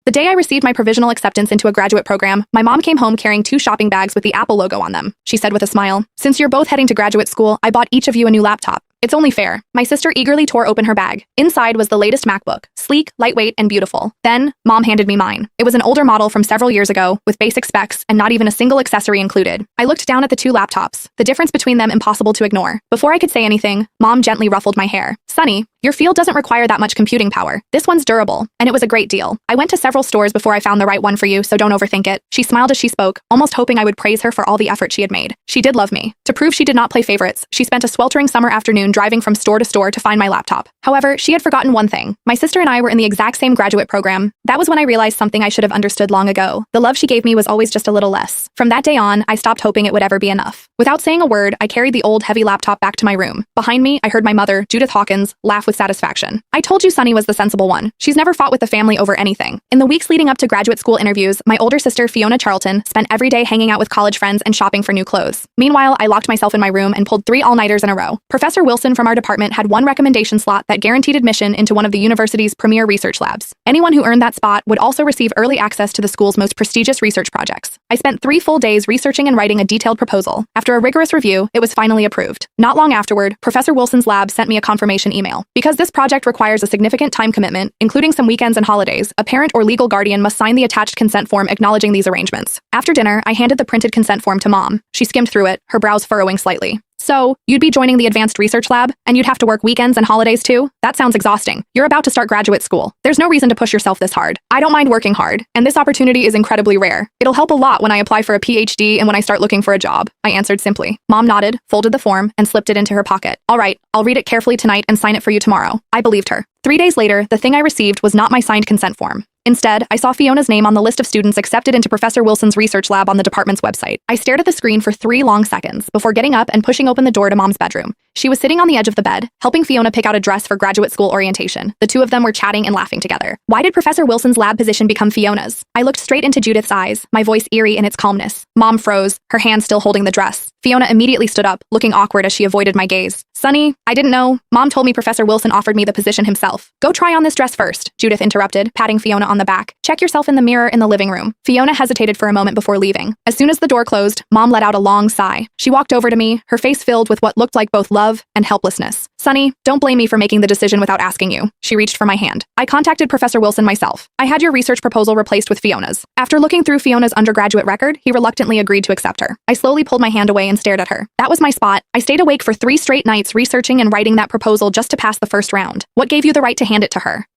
The day I received my provisional acceptance into a graduate program, my mom came home carrying 2 shopping bags with the Apple logo on them. She said with a smile, "Since you're both heading to graduate school, I bought each of you a new laptop. It's only fair." My sister eagerly tore open her bag. Inside was the latest MacBook, sleek, lightweight, and beautiful. Then, Mom handed me mine. It was an older model from several years ago, with basic specs and not even a single accessory included. I looked down at the 2 laptops, the difference between them impossible to ignore. Before I could say anything, Mom gently ruffled my hair. "Sunny, your field doesn't require that much computing power. This one's durable, and it was a great deal. I went to several stores before I found the right one for you, so don't overthink it." She smiled as she spoke, almost hoping I would praise her for all the effort she had made. She did love me. To prove she did not play favorites, she spent a sweltering summer afternoon driving from store to store to find my laptop. However, she had forgotten one thing. My sister and I were in the exact same graduate program. That was when I realized something I should have understood long ago. The love she gave me was always just a little less. From that day on, I stopped hoping it would ever be enough. Without saying a word, I carried the old, heavy laptop back to my room. Behind me, I heard my mother, Judith Hawkins, laugh with satisfaction. "I told you Sunny was the sensible one. She's never fought with the family over anything." In the weeks leading up to graduate school interviews, my older sister, Fiona Charlton, spent every day hanging out with college friends and shopping for new clothes. Meanwhile, I locked myself in my room and pulled 3 all-nighters in a row. Professor Wilson from our department had one recommendation slot that guaranteed admission into one of the university's premier research labs. Anyone who earned that spot would also receive early access to the school's most prestigious research projects. I spent 3 full days researching and writing a detailed proposal. After a rigorous review, it was finally approved. Not long afterward, Professor Wilson's lab sent me a confirmation email. Because this project requires a significant time commitment, including some weekends and holidays, a parent or legal guardian must sign the attached consent form acknowledging these arrangements. After dinner, I handed the printed consent form to Mom. She skimmed through it, her brows furrowing slightly. "So, you'd be joining the advanced research lab, and you'd have to work weekends and holidays too? That sounds exhausting. You're about to start graduate school. There's no reason to push yourself this hard. I don't mind working hard, and this opportunity is incredibly rare. It'll help a lot when I apply for a PhD and when I start looking for a job," I answered simply. Mom nodded, folded the form, and slipped it into her pocket. "All right, I'll read it carefully tonight and sign it for you tomorrow." I believed her. 3 days later, the thing I received was not my signed consent form. Instead, I saw Fiona's name on the list of students accepted into Professor Wilson's research lab on the department's website. I stared at the screen for 3 long seconds before getting up and pushing open the door to Mom's bedroom. She was sitting on the edge of the bed, helping Fiona pick out a dress for graduate school orientation. The 2 of them were chatting and laughing together. Why did Professor Wilson's lab position become Fiona's? I looked straight into Judith's eyes, my voice eerie in its calmness. Mom froze, her hand still holding the dress. Fiona immediately stood up, looking awkward as she avoided my gaze. "Sunny, I didn't know. Mom told me Professor Wilson offered me the position himself." "Go try on this dress first," Judith interrupted, patting Fiona on the back. "Check yourself in the mirror in the living room." Fiona hesitated for a moment before leaving. As soon as the door closed, Mom let out a long sigh. She walked over to me, her face filled with what looked like both love and helplessness. "Sunny, don't blame me for making the decision without asking you." She reached for my hand. "I contacted Professor Wilson myself. I had your research proposal replaced with Fiona's." After looking through Fiona's undergraduate record, he reluctantly agreed to accept her. I slowly pulled my hand away and stared at her. That was my spot. I stayed awake for 3 straight nights researching and writing that proposal just to pass the first round. What gave you the right to hand it to her?